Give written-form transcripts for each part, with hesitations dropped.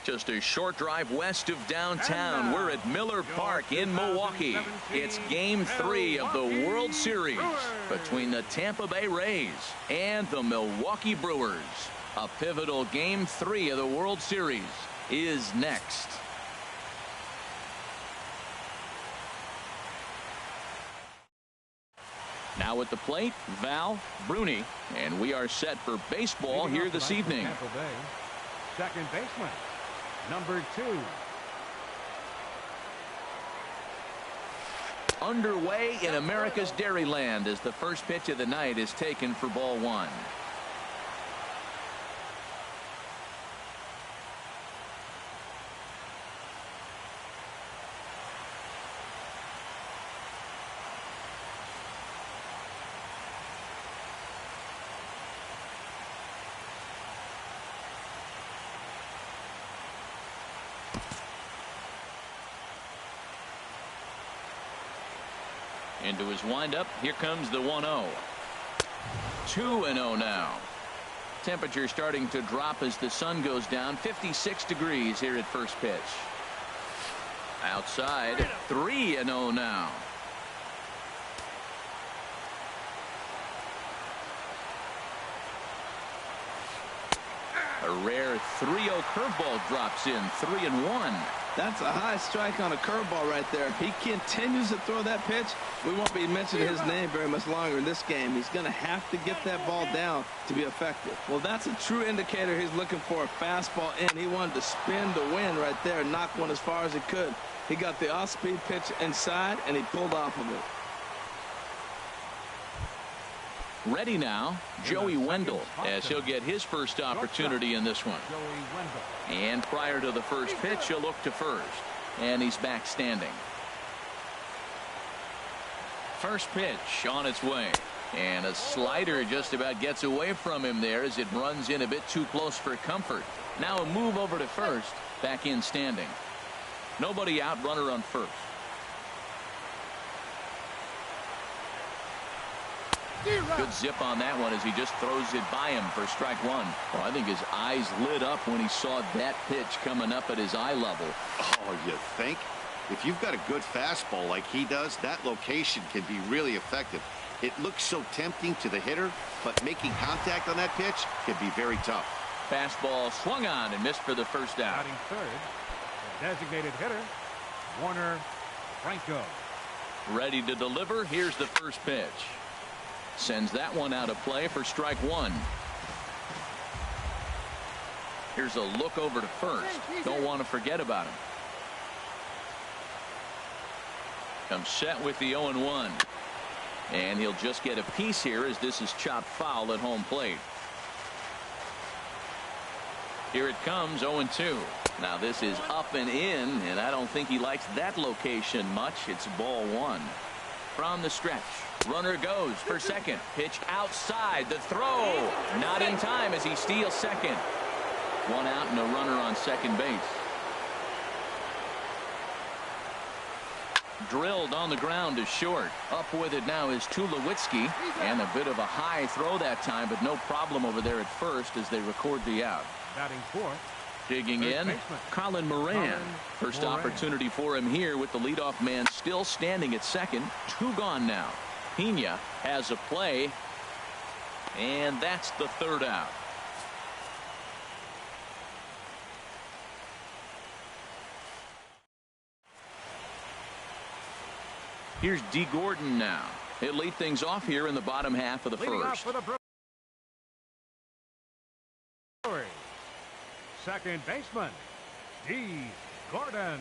Just a short drive west of downtown. We're at Miller Park in Milwaukee. It's Game 3 of the World Series between the Tampa Bay Rays and the Milwaukee Brewers. A pivotal Game 3 of the World Series is next. Now at the plate, Val Bruni, and we are set for baseball here this evening. Second baseman, number 2. Underway in America's Dairyland as the first pitch of the night is taken for ball 1. Into his windup. Here comes the 1-0. 2-0 now. Temperature starting to drop as the sun goes down. 56 degrees here at first pitch. Outside. 3-0 now. A rare 3-0 curveball drops in. 3-1. That's a high strike on a curveball right there. If he continues to throw that pitch, we won't be mentioning his name very much longer in this game. He's going to have to get that ball down to be effective. Well, that's a true indicator he's looking for a fastball in. He wanted to spin the wind right there and knock one as far as he could. He got the off-speed pitch inside, and he pulled off of it. Ready now, Joey Wendell, as he'll get his first opportunity in this one. And prior to the first pitch, he'll look to first. And he's back standing. First pitch on its way. And a slider just about gets away from him there as it runs in a bit too close for comfort. Now a move over to first, back in standing. Nobody out, runner on first. Good zip on that one as he just throws it by him for strike 1. Well, I think his eyes lit up when he saw that pitch coming up at his eye level. Oh, you think? If you've got a good fastball like he does, that location can be really effective. It looks so tempting to the hitter, but making contact on that pitch can be very tough. Fastball swung on and missed for the first out. Batting third, the designated hitter, Warner Franco. Ready to deliver. Here's the first pitch. Sends that one out of play for strike 1. Here's a look over to first. Don't want to forget about him. Comes set with the 0-1. And he'll just get a piece here as this is chopped foul at home plate. Here it comes, 0-2. Now this is up and in, and I don't think he likes that location much. It's ball 1. From the stretch. Runner goes for second. Pitch outside. The throw. Not in time as he steals second. One out and a runner on second base. Drilled on the ground to short. Up with it now is Tulowitzki. And a bit of a high throw that time, but no problem over there at first as they record the out. Batting fourth. Digging in, Colin Moran. First opportunity for him here with the leadoff man still standing at second. 2 gone now. Pena has a play, and that's the third out. Here's D. Gordon now. He'll lead things off here in the bottom half of the first. Second baseman, D. Gordon.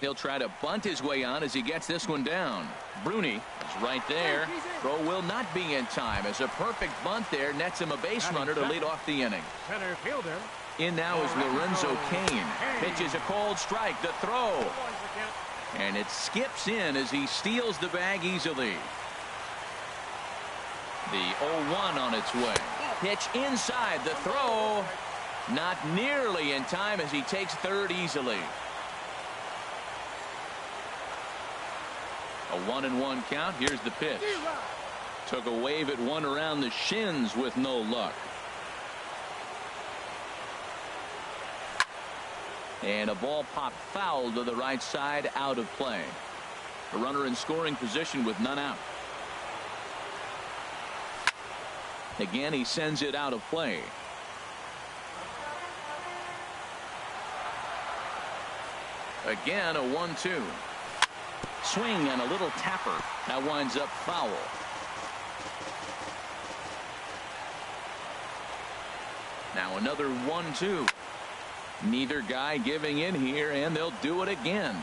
He'll try to bunt his way on as he gets this one down. Bruni is right there. Throw will not be in time as a perfect bunt there nets him a base runner to lead off the inning. Center fielder. In now is Lorenzo Cain. Pitches a cold strike. The throw. And it skips in as he steals the bag easily. The 0-1 on its way. Pitch inside. The throw. Not nearly in time as he takes third easily. A 1-1 count. Here's the pitch. Took a wave at one around the shins with no luck. And a ball popped foul to the right side, out of play. A runner in scoring position with none out. Again, he sends it out of play. Again, a 1-2. Swing and a little tapper. That winds up foul. Now another 1-2. Neither guy giving in here, and they'll do it again.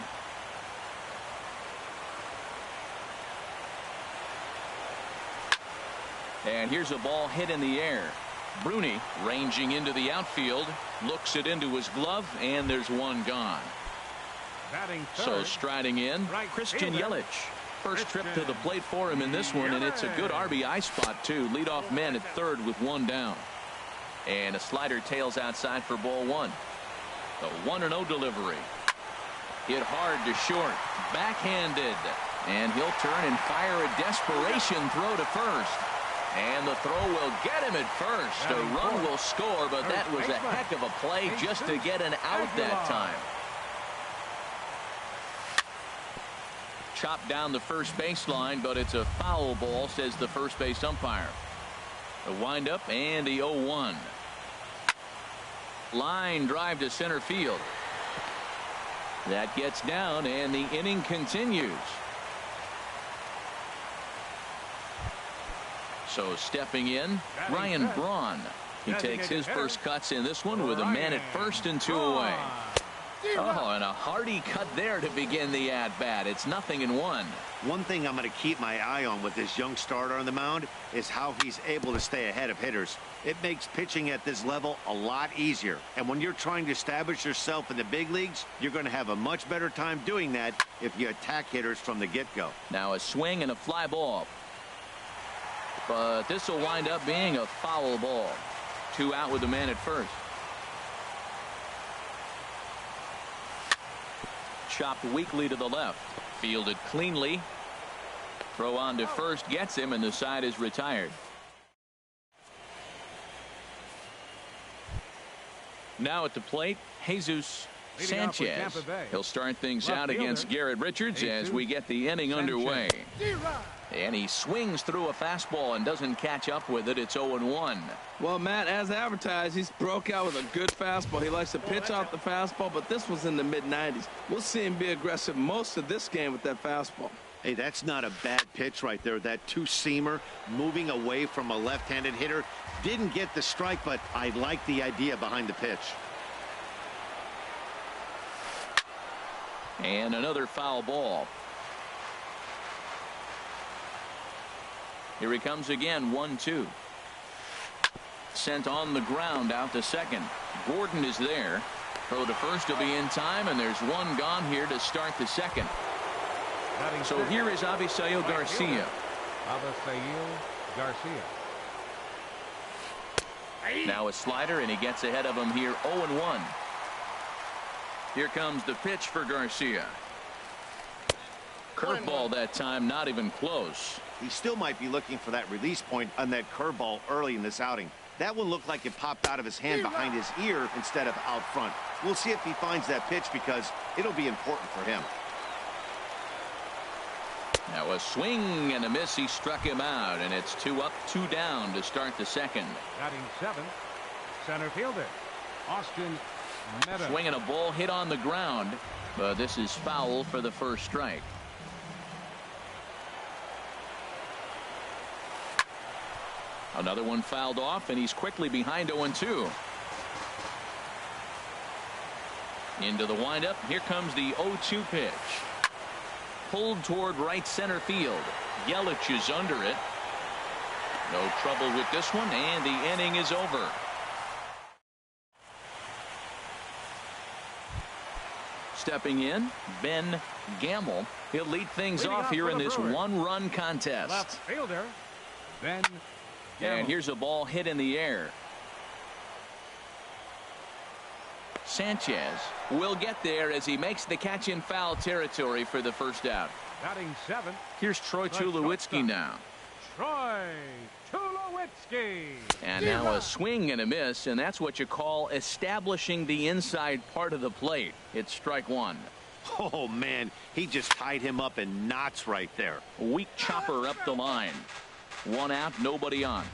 And here's a ball hit in the air. Bruni ranging into the outfield, looks it into his glove, and there's one gone. Batting third, so striding in, Christian Yelich. First trip to the plate for him in this one, and it's a good RBI spot too. Leadoff man at third with one down. And a slider tails outside for ball one. The 1-0 delivery. Hit hard to short. Backhanded. And he'll turn and fire a desperation throw to first. And the throw will get him at first. A run will score, but that was a heck of a play just to get an out that time. Chopped down the first baseline, but it's a foul ball, says the first base umpire. The windup and the 0-1. Line drive to center field. That gets down, and the inning continues. So stepping in, Ryan Braun. He takes his first cuts in this one with a man at first and two away. Oh, and a hearty cut there to begin the at-bat. It's 0-1. One thing I'm going to keep my eye on with this young starter on the mound is how he's able to stay ahead of hitters. It makes pitching at this level a lot easier. And when you're trying to establish yourself in the big leagues, you're going to have a much better time doing that if you attack hitters from the get-go. Now a swing and a fly ball. But this will wind up being a foul ball. 2 out with the man at first. Chopped weakly to the left. Fielded cleanly. Throw on to first gets him, and the side is retired. Now at the plate, Jesus Sanchez. He'll start things out against Garrett Richards as we get the inning underway. And he swings through a fastball and doesn't catch up with it. It's 0-1. Well, Matt, as advertised, he's broke out with a good fastball. He likes to pitch out the fastball, but this was in the mid-90s. We'll see him be aggressive most of this game with that fastball. Hey, that's not a bad pitch right there. That two-seamer moving away from a left-handed hitter. Didn't get the strike, but I like the idea behind the pitch. And another foul ball. Here he comes again, 1-2. Sent on the ground out to second. Gordon is there. Throw to first will be in time, and there's one gone here to start the second. So here is Avisail Garcia. Now a slider, and he gets ahead of him here, 0-1. Here comes the pitch for Garcia. Curveball that time, not even close. He still might be looking for that release point on that curveball early in this outing. That one looked like it popped out of his hand behind his ear instead of out front. We'll see if he finds that pitch because it'll be important for him. Now a swing and a miss. He struck him out, and it's 2 up, 2 down to start the second. Batting 7th, center fielder Austin Meadows. Swinging a ball hit on the ground, but this is foul for the first strike. Another one fouled off, and he's quickly behind 0-2. Into the windup. Here comes the 0-2 pitch. Pulled toward right center field. Yelich is under it. No trouble with this one, and the inning is over. Stepping in, Ben Gamble. He'll lead things off here in this one-run contest. Left fielder, Ben Gamble. And here's a ball hit in the air. Sanchez will get there as he makes the catch in foul territory for the first out. Batting 7th. Here's Troy Tulowitzki now. Troy Tulowitzki. And now a swing and a miss, and that's what you call establishing the inside part of the plate. It's strike one. Oh, man, he just tied him up in knots right there. A weak chopper up the line. One out, nobody on.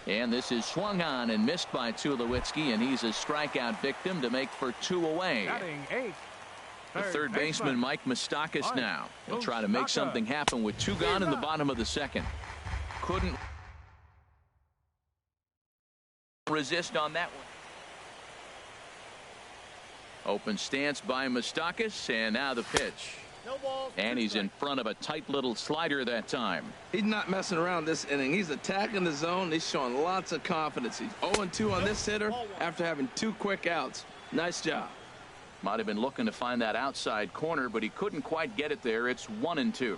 And this is swung on and missed by Tulowitzki, and he's a strikeout victim to make for 2 away. Batting 8th. The third baseman, Mike Moustakas, now. He'll try to make something happen with 2 gone in the bottom of the second. Couldn't resist on that one. Open stance by Moustakas, and now the pitch. And he's in front of a tight little slider that time. He's not messing around this inning. He's attacking the zone. He's showing lots of confidence. He's 0-2 on this hitter after having 2 quick outs. Nice job. Might have been looking to find that outside corner, but he couldn't quite get it there. It's 1-2.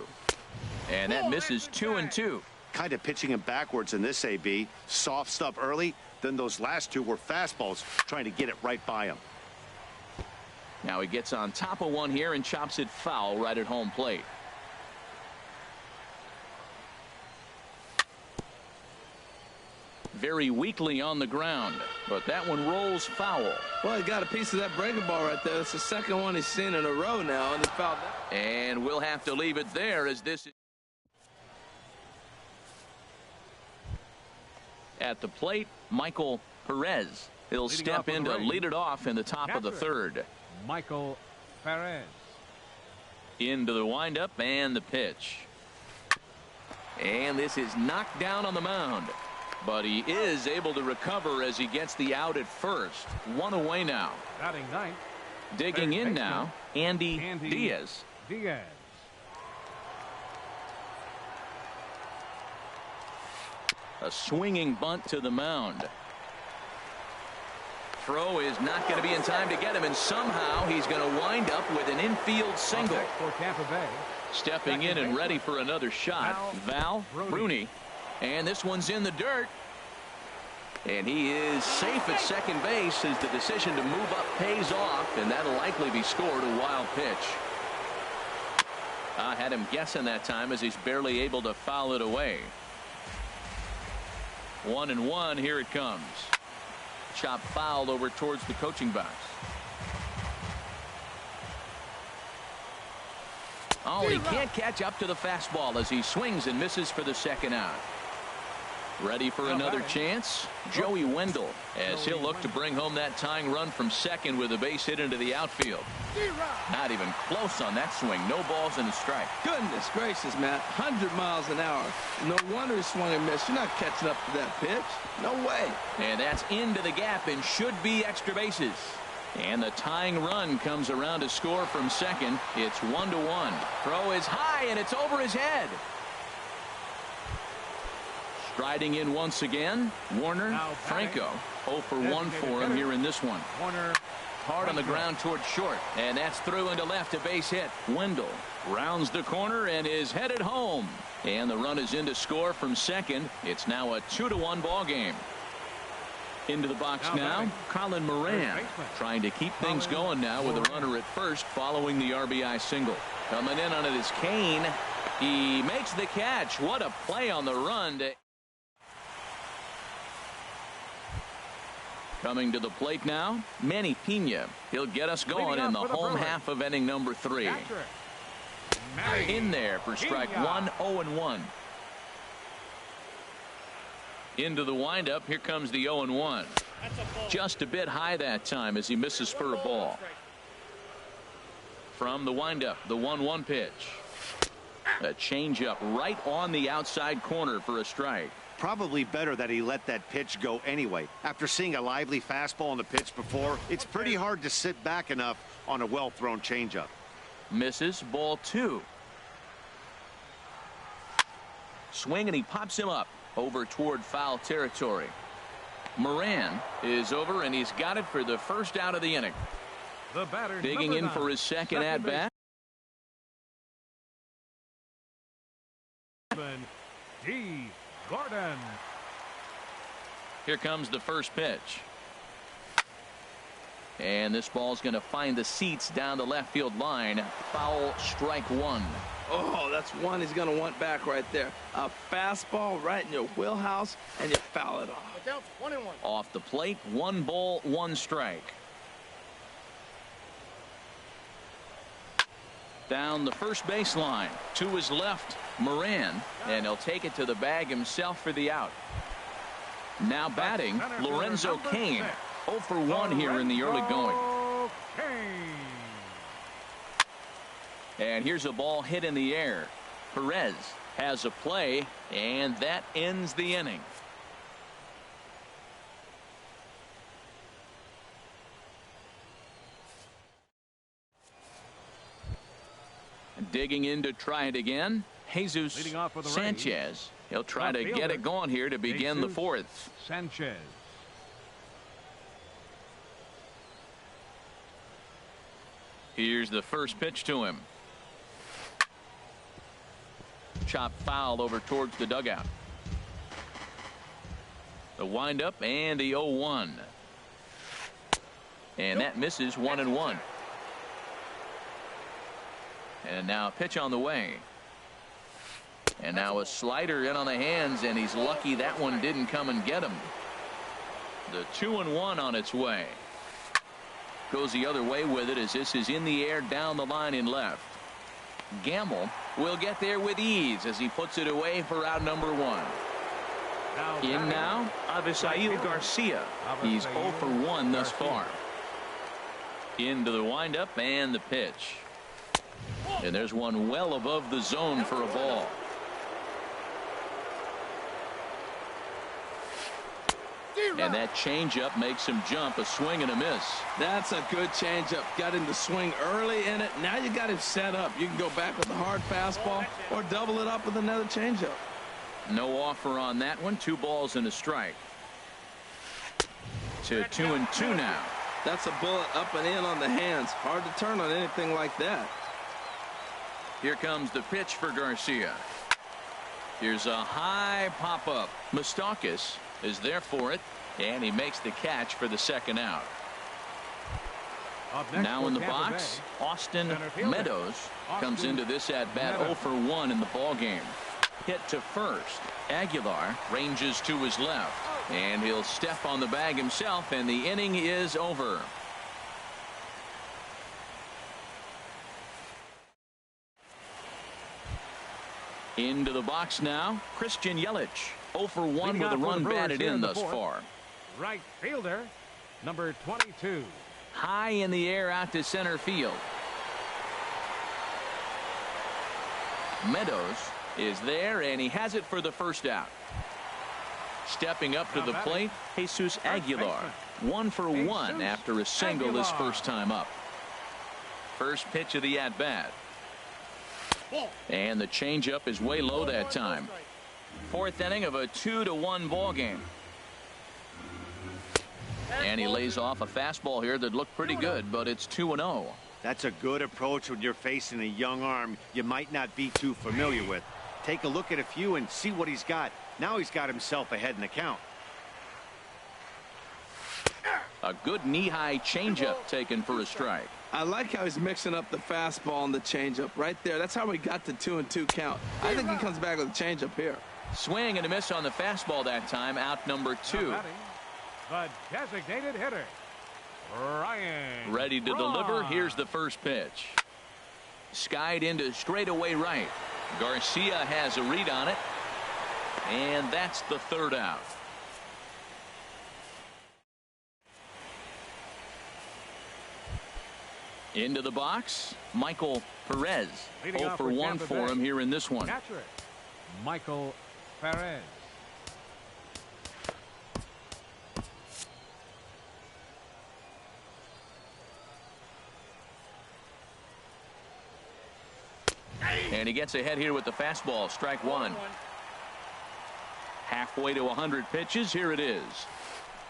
And that misses 2-2. Kind of pitching him backwards in this AB. Soft stuff early. Then those last 2 were fastballs, trying to get it right by him. Now he gets on top of one here and chops it foul right at home plate. Very weakly on the ground, but that one rolls foul. Well, he got a piece of that breaking ball right there. It's the second one he's seen in a row now, and he fouled that. And we'll have to leave it there as this is at the plate. Michael Perez. He'll step in to lead it off in the top of the third. Michael Perez. Into the windup and the pitch. And this is knocked down on the mound. But he is able to recover as he gets the out at first. 1 away now. Batting 9th. Digging in now, Andy Diaz. A swinging bunt to the mound. Throw is not going to be in time to get him, and somehow he's going to wind up with an infield single. For Tampa Bay. Stepping in and ready for another shot, Val Bruni. And this one's in the dirt. And he is safe at second base as the decision to move up pays off, and that'll likely be scored. A wild pitch. I had him guessing that time as he's barely able to foul it away. 1-1. Here it comes. Chop fouled over towards the coaching box. Oh, he can't catch up to the fastball as he swings and misses for the second out. Ready for another chance? Joey Wendell, as he'll look to bring home that tying run from second with a base hit into the outfield. Not even close on that swing. No balls and a strike. Goodness gracious, Matt. 100 miles an hour. No wonder he swung and missed. You're not catching up to that pitch. No way. And that's into the gap and should be extra bases. And the tying run comes around to score from second. It's 1-1. Throw is high and it's over his head. Striding in once again, Warner Franco. 0 for 1 for him here in this one. Warner hard on the ground towards short, and that's through into left, a base hit. Wendell rounds the corner and is headed home, and the run is in to score from second. It's now a 2-1 ball game. Into the box now, Colin Moran trying to keep things going now with a runner at first following the RBI single. Coming in on it is Kane. He makes the catch. What a play on the run. Coming to the plate now, Manny Pena. He'll get us going in the home half of inning number 3. In there for strike 1, 0-1. Into the windup. Here comes the 0-1. Just a bit high that time as he misses for a ball. From the windup, the 1-1 pitch. A changeup right on the outside corner for a strike. Probably better that he let that pitch go anyway. After seeing a lively fastball on the pitch before, it's pretty hard to sit back enough on a well-thrown changeup. Misses, ball 2. Swing and he pops him up over toward foul territory. Moran is over and he's got it for the first out of the inning. The batter, digging in for his second at bat. D. Gordon. Here comes the first pitch. And this ball's going to find the seats down the left field line. Foul, strike one. Oh, that's one he's going to want back right there. A fastball right in your wheelhouse, and you foul it off. Counts 1-1. Off the plate, 1 ball, 1 strike. Down the first baseline. To his left, Moran. And he'll take it to the bag himself for the out. Now batting, Lorenzo Cain. 0 for 1 here in the early going. And here's a ball hit in the air. Perez has a play, and that ends the inning. Digging in to try it again, Jesus Sanchez. He'll try to get it going here to begin the fourth. Sanchez. Here's the first pitch to him. Chop foul over towards the dugout. The windup and the 0-1. And that misses 1-1. And now a pitch on the way. And now a slider in on the hands, and he's lucky that one didn't come and get him. The 2-1 on its way. Goes the other way with it as this is in the air down the line in left. Gamble will get there with ease as he puts it away for out number 1. In now, Avisail Garcia. He's 0 for 1 thus far. Into the windup and the pitch. And there's one well above the zone for a ball. And that changeup makes him jump. A swing and a miss. That's a good changeup. Got him to swing early in it. Now you got him set up. You can go back with a hard fastball or double it up with another changeup. No offer on that one. 2 balls and a strike. To 2-2 now. That's a bullet up and in on the hands. Hard to turn on anything like that. Here comes the pitch for Garcia. Here's a high pop-up. Moustakas is there for it, and he makes the catch for the second out. Now in the box, Austin Meadows comes into this at-bat 0 for 1 in the ballgame. Hit to first. Aguilar ranges to his left, and he'll step on the bag himself, and the inning is over. Into the box now, Christian Yelich. 0 for 1 with a run batted in thus far. Right fielder, number 22. High in the air out to center field. Meadows is there, and he has it for the first out. Stepping up to the plate, Jesus Aguilar. 1 for 1 after a single his first time up. First pitch of the at-bat. And the changeup is way low that time. Fourth inning of a 2-1 ball game. And he lays off a fastball here that looked pretty good, but it's 2-0. That's a good approach when you're facing a young arm you might not be too familiar with. Take a look at a few and see what he's got. Now he's got himself ahead in the count. A good knee-high changeup taken for a strike. I like how he's mixing up the fastball and the changeup right there. That's how we got the 2-2 count. I think he comes back with a changeup here. Swing and a miss on the fastball that time. Out number 2. The designated hitter, Ryan. Ready to deliver. Here's the first pitch. Skied into straightaway right. Garcia has a read on it. And that's the third out. Into the box, Michael Perez. 0 for 1 for him here in this one. Catcher, Michael Perez. And he gets ahead here with the fastball. Strike 1. Halfway to 100 pitches. Here it is.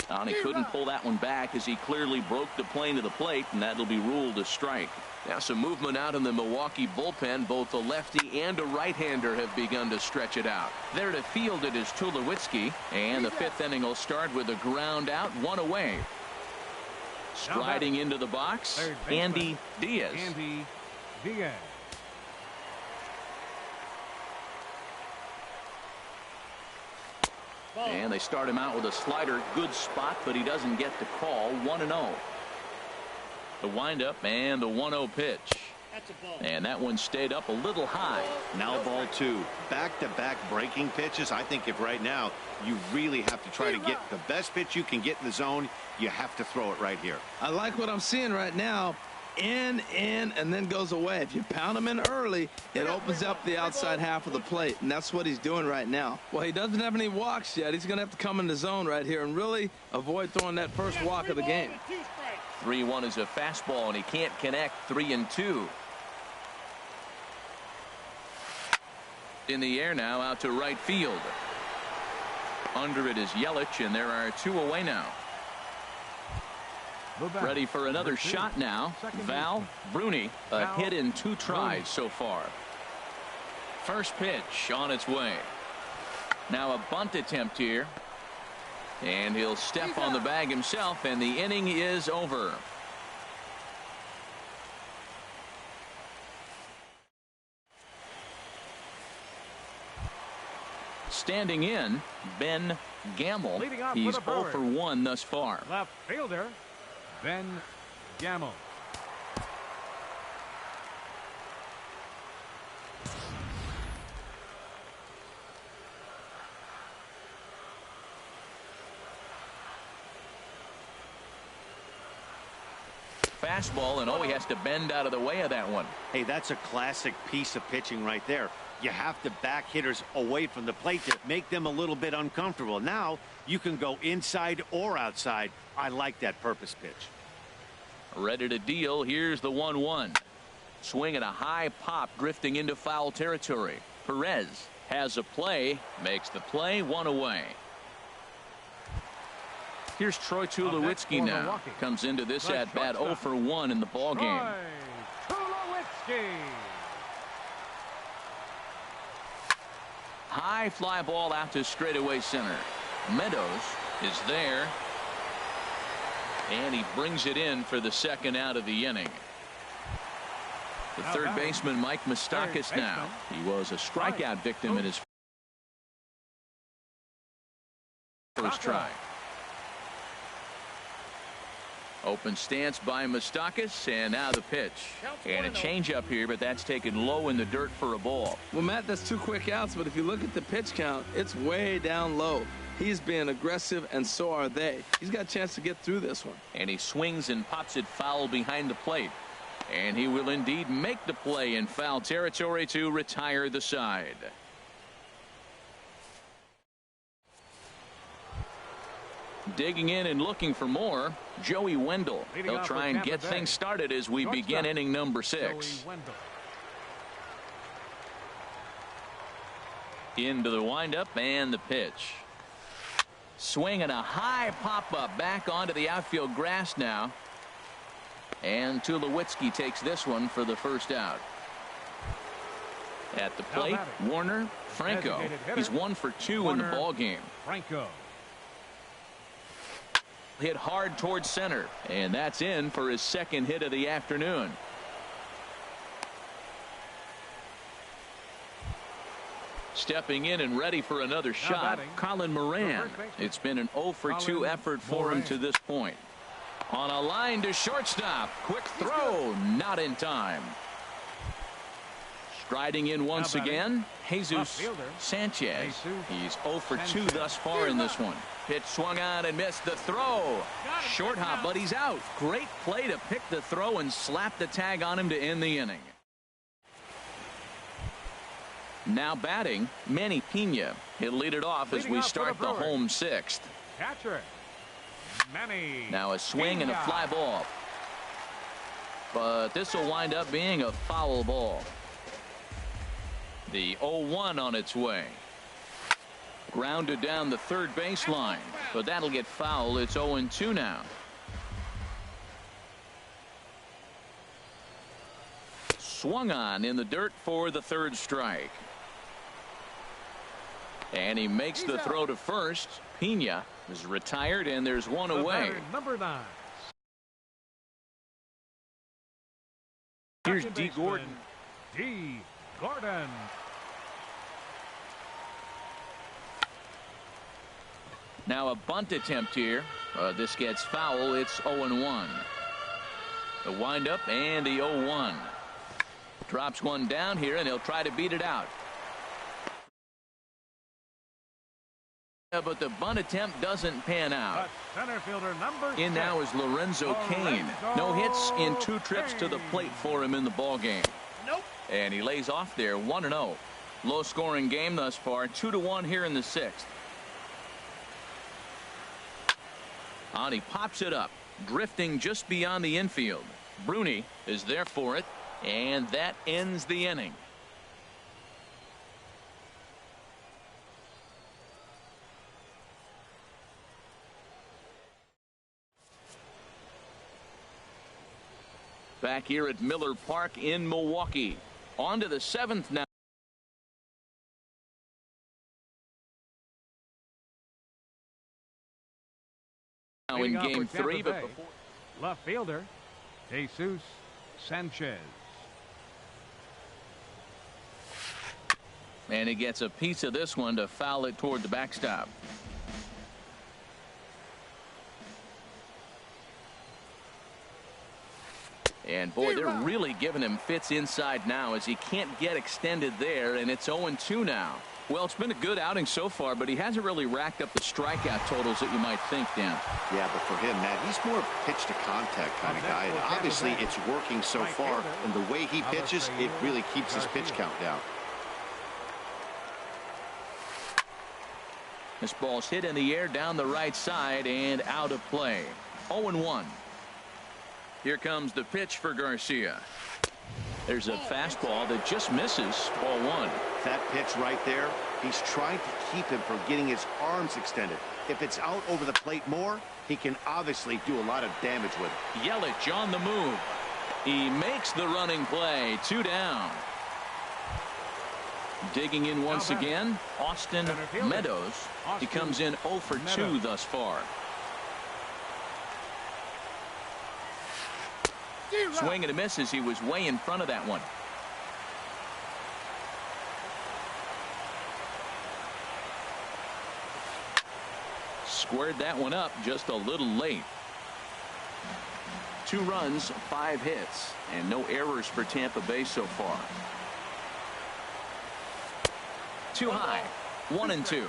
And he couldn't pull that one back as he clearly broke the plane to the plate, and that'll be ruled a strike. Now some movement out in the Milwaukee bullpen. Both a lefty and a right-hander have begun to stretch it out. There to field it is Tulowitzki, and the fifth inning will start with a ground out, one away. Striding into the box, Andy Diaz. Andy Diaz. And they start him out with a slider. Good spot, but he doesn't get the call. 1-0. The windup and the 1-0 pitch. And that one stayed up a little high. Now ball two. Back-to-back breaking pitches. I think if right now you really have to try to get the best pitch you can get in the zone, you have to throw it right here. I like what I'm seeing right now. In, and then goes away. If you pound him in early, it opens up the outside half of the plate, and that's what he's doing right now. Well, he doesn't have any walks yet. He's going to have to come in the zone right here and really avoid throwing that first walk of the game. 3-1 is a fastball, and he can't connect. 3-2. In the air now, out to right field. Under it is Yelich, and there are two away now. Ready for another shot now. Val Bruni, a hit in 2 tries so far. First pitch on its way. Now a bunt attempt here. And he'll step on the bag himself, and the inning is over. Standing in, Ben Gamble. He's 0 for 1 thus far. Left fielder, Ben Gamble. Fastball, and he has to bend out of the way of that one. Hey, that's a classic piece of pitching right there. You have to back hitters away from the plate to make them a little bit uncomfortable. Now you can go inside or outside. I like that purpose pitch. Ready to deal. Here's the 1-1. Swing and a high pop, drifting into foul territory. Perez has a play, makes the play, 1 away. Here's Troy Tulowitzki now. Comes into this at bat 0 for 1 in the ball game. Tulowitzki. High fly ball out to straightaway center. Meadows is there. And he brings it in for the second out of the inning. The third baseman, Mike Moustakas, now. He was a strikeout victim in his first try. Open stance by Moustakas, and now the pitch. And a changeup here, but that's taken low in the dirt for a ball. Well, Matt, that's 2 quick outs, but if you look at the pitch count, it's way down low. He's being aggressive, and so are they. He's got a chance to get through this one. And he swings and pops it foul behind the plate. And he will indeed make the play in foul territory to retire the side. Digging in and looking for more, Joey Wendell. He'll try and get things started as we begin inning number 6. Into the windup and the pitch. Swing and a high pop-up back onto the outfield grass now. And Tulowitzki takes this one for the first out. At the plate, Warner Franco. He's 1 for 2 in the ball game. Franco. Hit hard towards center, and that's in for his second hit of the afternoon. Stepping in and ready for another shot, Colin Moran. It's been an 0 for 2 effort for him to this point. On a line to shortstop. Quick throw, not in time. Striding in once again, Jesus Sanchez. He's 0 for 2 thus far in this one. Pitch swung on and missed the throw. Short hop, but he's out. Great play to pick the throw and slap the tag on him to end the inning. Now batting, Manny Pena. He'll lead it off as we start the home 6th. Catcher, Manny. Now a swing and a fly ball. But this will wind up being a foul ball. The 0-1 on its way. Grounded down the third baseline, but that'll get foul. It's 0-2 now. Swung on in the dirt for the third strike. And he makes the throw to first. Pena is retired, and there's one away. Number 9. Here's D. Gordon. D. Gordon. Now a bunt attempt here. This gets foul. It's 0-1. The windup and the 0-1. Drops one down here, and he'll try to beat it out. But the bunt attempt doesn't pan out. Center fielder number in now is Lorenzo Cain. No hits in 2 trips to the plate for him in the ball game. Nope. And he lays off there 1-0. Low scoring game thus far. 2-1 here in the 6th. And he pops it up, drifting just beyond the infield. Bruni is there for it, and that ends the inning. Back here at Miller Park in Milwaukee. On to the 7th now. Now in game 3, but before left fielder Jesus Sanchez. And he gets a piece of this one to foul it toward the backstop. And boy, they're really giving him fits inside now as he can't get extended there, and it's 0-2 now. Well, it's been a good outing so far, but he hasn't really racked up the strikeout totals that you might think, Dan. Yeah, but for him, Matt, he's more of a pitch to contact kind of guy, and obviously it's working so far, and the way he pitches, it really keeps his pitch count down. This ball's hit in the air down the right side and out of play. 0-1. Here comes the pitch for Garcia. There's a fastball that just misses. Ball 1. That pitch right there, he's trying to keep him from getting his arms extended. If it's out over the plate more, he can obviously do a lot of damage with it. Yelich on the move. He makes the running play. 2 down. Digging in once again, Austin Meadows. He comes in 0 for 2 thus far. Swing and a miss as he was way in front of that one. Squared that one up just a little late. 2 runs, 5 hits, and no errors for Tampa Bay so far. Too high. 1-2.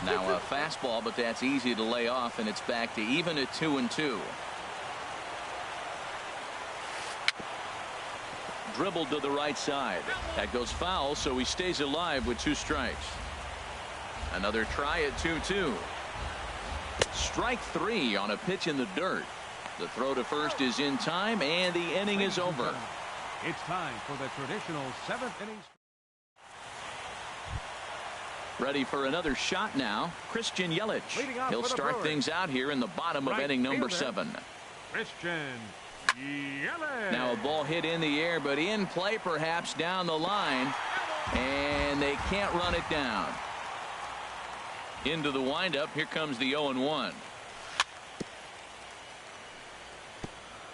Now a fastball, but that's easy to lay off, and it's back to even at 2-2. Dribbled to the right side. That goes foul, so he stays alive with 2 strikes. Another try at 2-2. Strike 3 on a pitch in the dirt. The throw to first is in time, and the inning is over. It's time for the traditional 7th inning. Ready for another shot now. Christian Yelich. He'll start things out here in the bottom of inning number 7. Christian Yelich. Now a ball hit in the air, but in play perhaps down the line, and they can't run it down. Into the windup. Here comes the 0-1.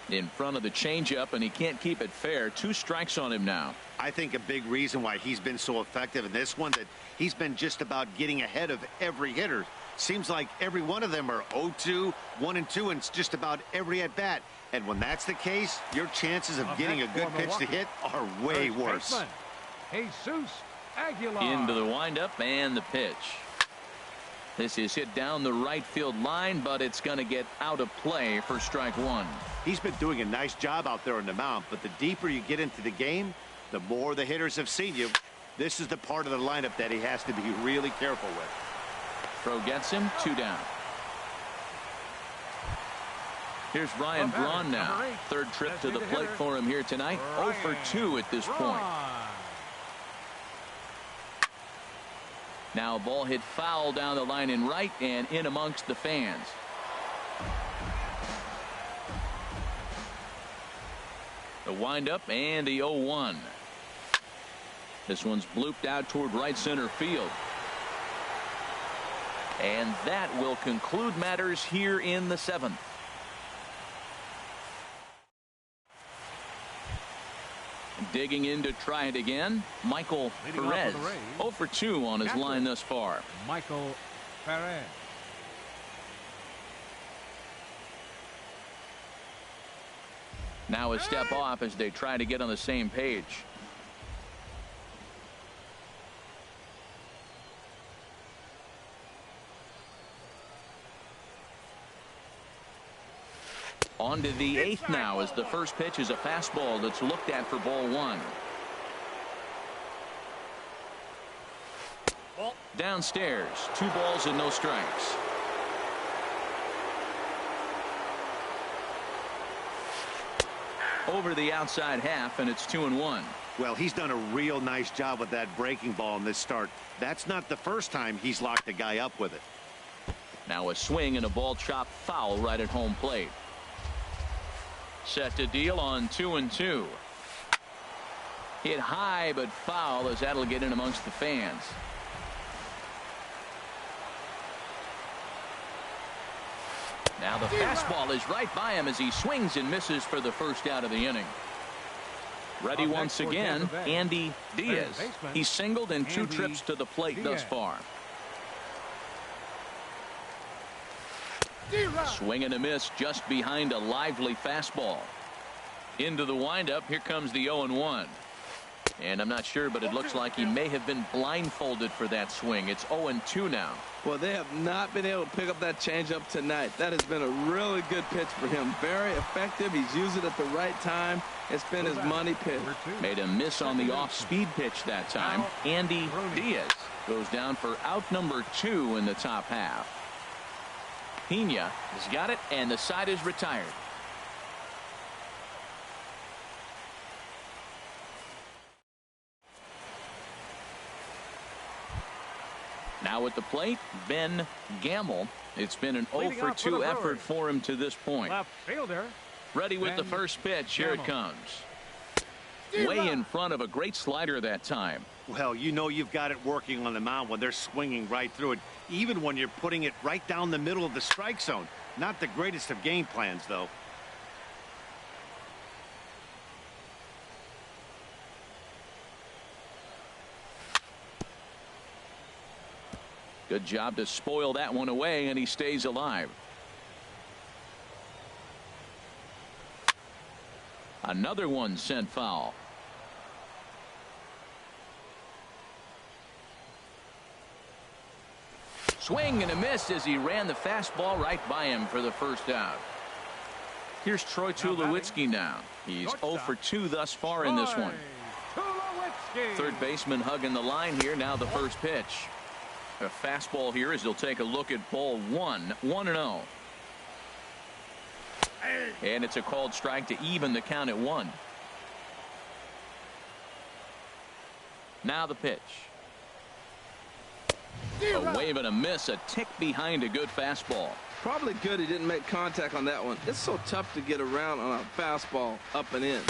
In front of the changeup, and he can't keep it fair. 2 strikes on him now. I think a big reason why he's been so effective in this one, that he's been just about getting ahead of every hitter. Seems like every one of them are 0-2, 1-2, and it's just about every at bat. And when that's the case, your chances of getting a good pitch to hit are way worse. Jesus Aguilar. Into the windup and the pitch. This is hit down the right field line, but it's going to get out of play for strike 1. He's been doing a nice job out there on the mound, but the deeper you get into the game, the more the hitters have seen you. This is the part of the lineup that he has to be really careful with. Throw gets him. 2 down. Here's Ryan Braun now. Third trip to the plate for him here tonight. 0 for 2 at this point. Now a ball hit foul down the line in right and in amongst the fans. The windup and the 0-1. This one's blooped out toward right center field. And that will conclude matters here in the 7th. Digging in to try it again, Michael Perez. 0 for 2 on his line thus far. Michael Perez. Now a step off as they try to get on the same page. On to the 8th now as the first pitch is a fastball that's looked at for ball 1. Downstairs, 2 balls and no strikes. Over the outside half, and it's 2-1. Well, he's done a real nice job with that breaking ball in this start. That's not the first time he's locked the guy up with it. Now a swing and a ball chopped foul right at home plate. Set to deal on 2-2. Hit high but foul as that'll get in amongst the fans. Now the fastball is right by him as he swings and misses for the first out of the inning. Ready once again, Andy Diaz. He's singled in 2 trips to the plate thus far. Swing and a miss just behind a lively fastball. Into the windup. Here comes the 0-1. And I'm not sure, but it looks like he may have been blindfolded for that swing. It's 0-2 now. Well, they have not been able to pick up that changeup tonight. That has been a really good pitch for him. Very effective. He's used it at the right time. It's been his money pitch. Made a miss on the off-speed pitch that time. Andy Diaz goes down for out number 2 in the top half. Pena has got it, and the side is retired. Now at the plate, Ben Gamble. It's been an 0 for 2 effort for him to this point. Left fielder. Ready with the first pitch. Here it comes. Way in front of a great slider that time. Well, you know you've got it working on the mound when they're swinging right through it, even when you're putting it right down the middle of the strike zone. Not the greatest of game plans, though. Good job to spoil that one away, and he stays alive. Another one sent foul. Swing and a miss as he ran the fastball right by him for the first out. Here's Troy Tulowitzki now. He's 0 for 2 thus far in this one. Third baseman hugging the line here. Now the first pitch. A fastball here as he'll take a look at ball 1. 1-0. And it's a called strike to even the count at 1. Now the pitch. A wave and a miss, a tick behind a good fastball. Probably good he didn't make contact on that one. It's so tough to get around on a fastball up and in.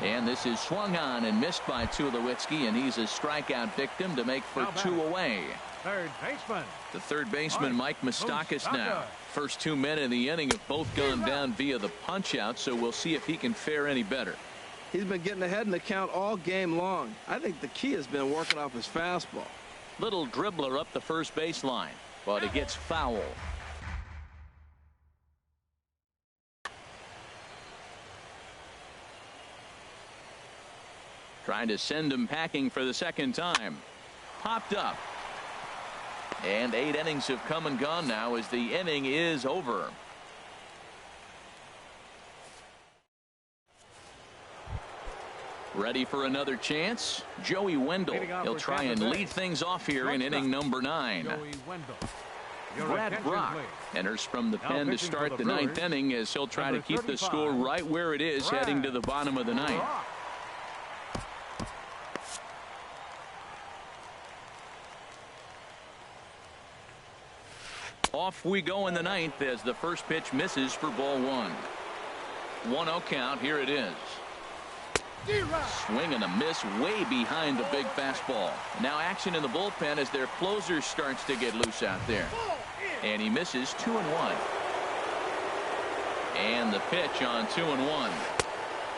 And this is swung on and missed by Tulowitzki, and he's a strikeout victim to make for 2 away. Third baseman. The third baseman, Mike Moustakas now. First 2 men in the inning have both gone down via the punch-out, so we'll see if he can fare any better. He's been getting ahead in the count all game long. I think the key has been working off his fastball. Little dribbler up the first baseline, but it gets foul. Trying to send him packing for the second time. Popped up. And 8 innings have come and gone now as the inning is over. Ready for another chance? Joey Wendell. He'll try and lead things off here in inning number 9. Brad Brock enters from the pen to start the ninth inning as he'll try to keep the score right where it is heading to the bottom of the ninth. Off we go in the ninth as the first pitch misses for ball one. 1-0 count. Here it is. Swing and a miss way behind the big fastball. Now action in the bullpen as their closer starts to get loose out there. And he misses 2-1. And the pitch on 2-1.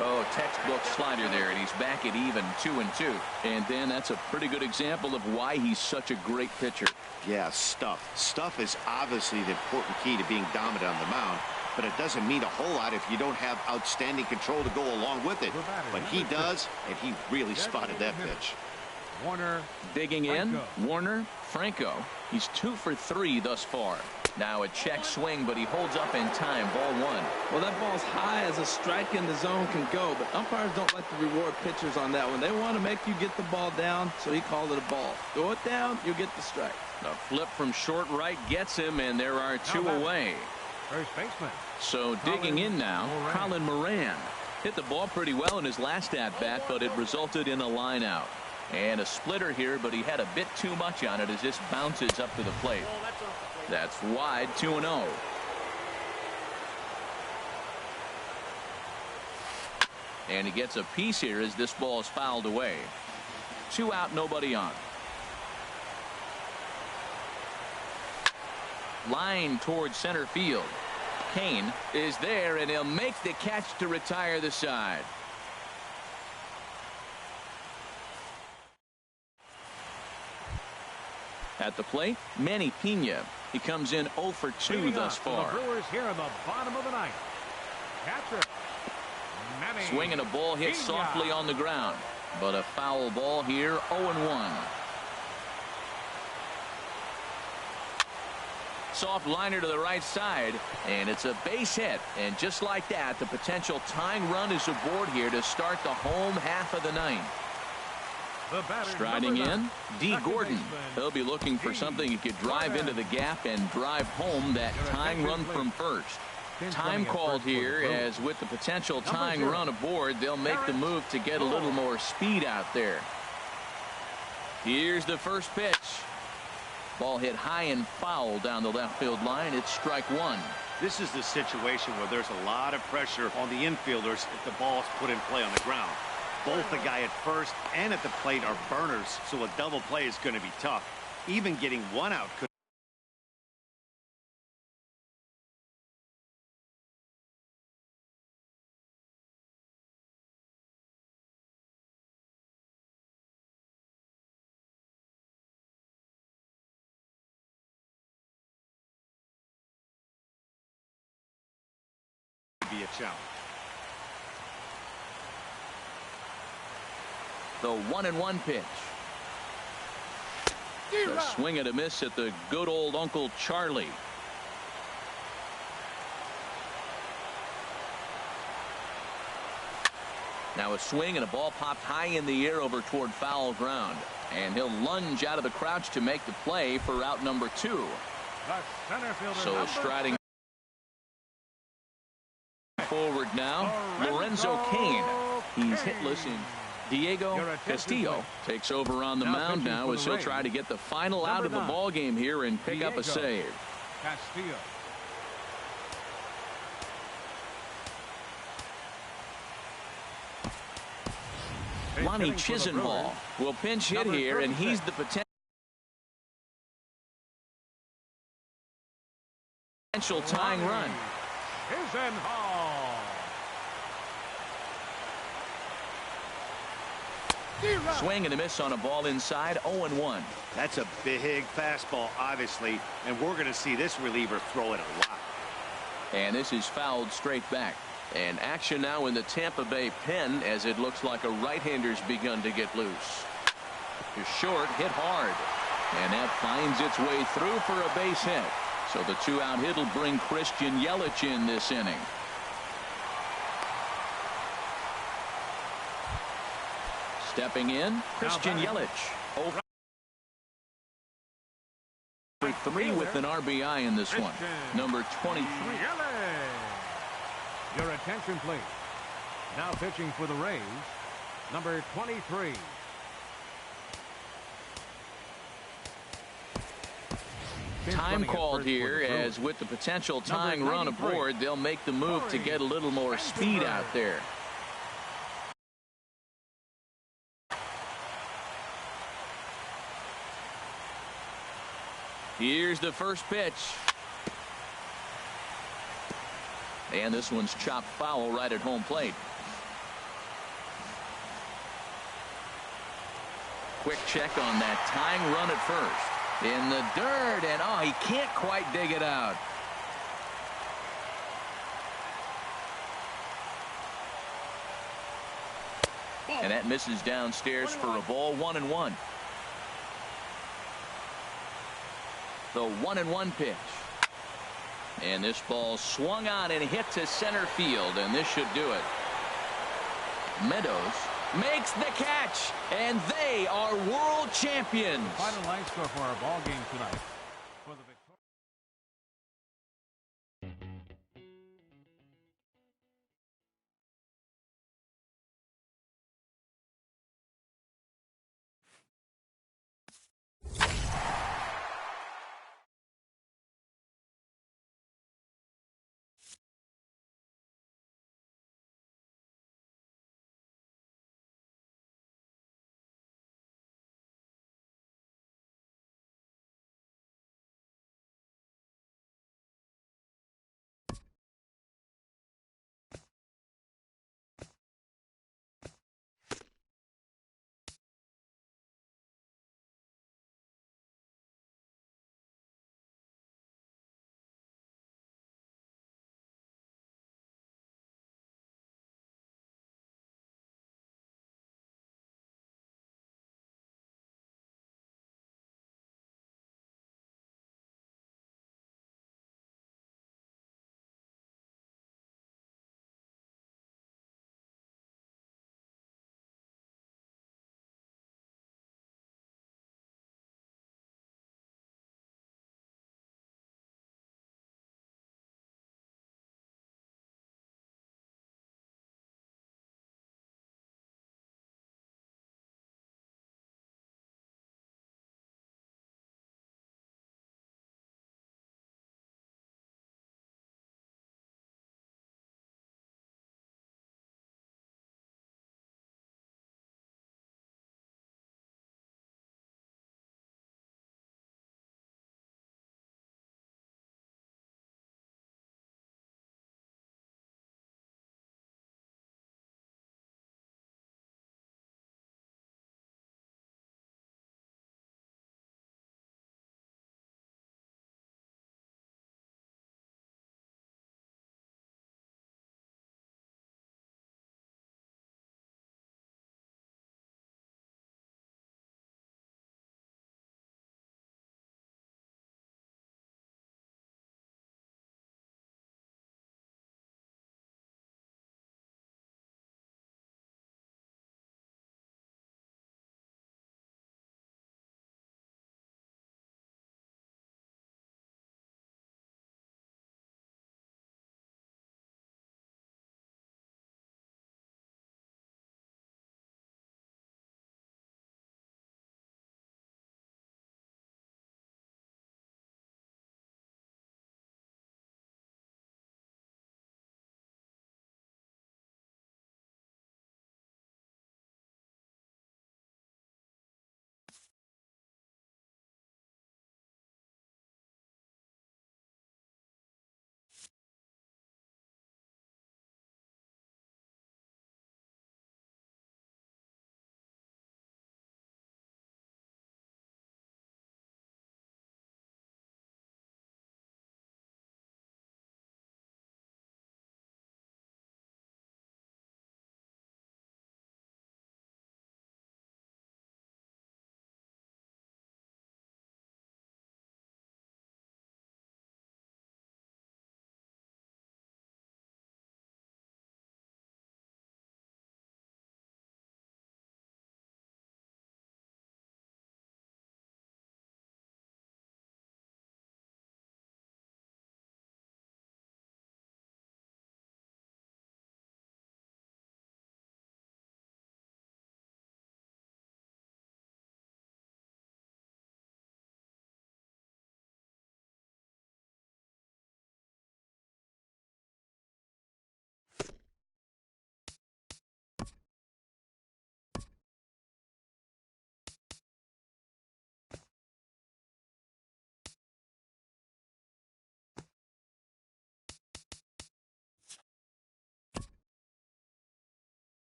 Oh, textbook slider there, and he's back at even 2-2. And then that's a pretty good example of why he's such a great pitcher. Yeah, stuff. Stuff is obviously the important key to being dominant on the mound, but it doesn't mean a whole lot if you don't have outstanding control to go along with it. But he does, and he really spotted that pitch. Warner digging in. Warner Franco. He's 2 for 3 thus far. Now a check swing, but he holds up in time. Ball one. Well, that ball's high as a strike in the zone can go, but umpires don't like to reward pitchers on that one. They want to make you get the ball down, so he called it a ball. Throw it down, you get the strike. A flip from short right gets him, and there are 2 away. First baseman. So digging in now, Colin Moran. Hit the ball pretty well in his last at-bat, but it resulted in a line out. And a splitter here, but he had a bit too much on it as this bounces up to the plate. That's wide. 2-0. And he gets a piece here as this ball is fouled away. 2 out, nobody on. Line towards center field. Kane is there, and he'll make the catch to retire the side. At the plate, Manny Pena. He comes in 0 for 2 thus far. The Brewers here in the bottom of the ninth. Catcher. Manny. Swinging a ball hit softly on the ground, but a foul ball here. 0-1. Soft liner to the right side, and it's a base hit. And just like that, the potential tying run is aboard here to start the home half of the ninth. Striding in, D. Gordon. He'll be looking for something he could drive into the gap and drive home that tying run from first. Time called here, as with the potential tying run aboard, they'll make the move to get a little more speed out there. Here's the first pitch. Ball hit high and foul down the left field line. It's strike one. This is the situation where there's a lot of pressure on the infielders if the ball's put in play on the ground. Both the guy at first and at the plate are burners, so a double play is going to be tough. Even getting 1 out could be a challenge. The 1-1 pitch. A swing and a miss at the good old Uncle Charlie. Now a swing and a ball popped high in the air over toward foul ground. And he'll lunge out of the crouch to make the play for out number 2. So striding forward now, Lorenzo Cain. He's hitless in. Diego Castillo takes over on the mound now as he'll try to get the final out of the ball game here and pick up a save. Castillo. Lonnie Chisenhall will pinch hit here, and he's the potential tying run. Chisenhall. Swing and a miss on a ball inside. 0-1. That's a big fastball, obviously, and we're going to see this reliever throw it a lot. And this is fouled straight back. And action now in the Tampa Bay pen as it looks like a right-hander's begun to get loose. Is short, hit hard. And that finds its way through for a base hit. So the 2-out hit will bring Christian Yelich in this inning. Stepping in, Christian Yelich. 0 for 3 with an RBI in this one. Number 23. Your attention, please. Now pitching for the Rays, number 23. Time called here, as with the potential tying run aboard, they'll make the move to get a little more speed out there. Here's the first pitch. And this one's chopped foul right at home plate. Quick check on that tying run at first. In the dirt, and oh, he can't quite dig it out. And that misses downstairs for a ball. 1-1. The 1-1 pitch. And this ball swung on and hit to center field, and this should do it. Meadows makes the catch, and they are world champions. Final line score for our ball game tonight.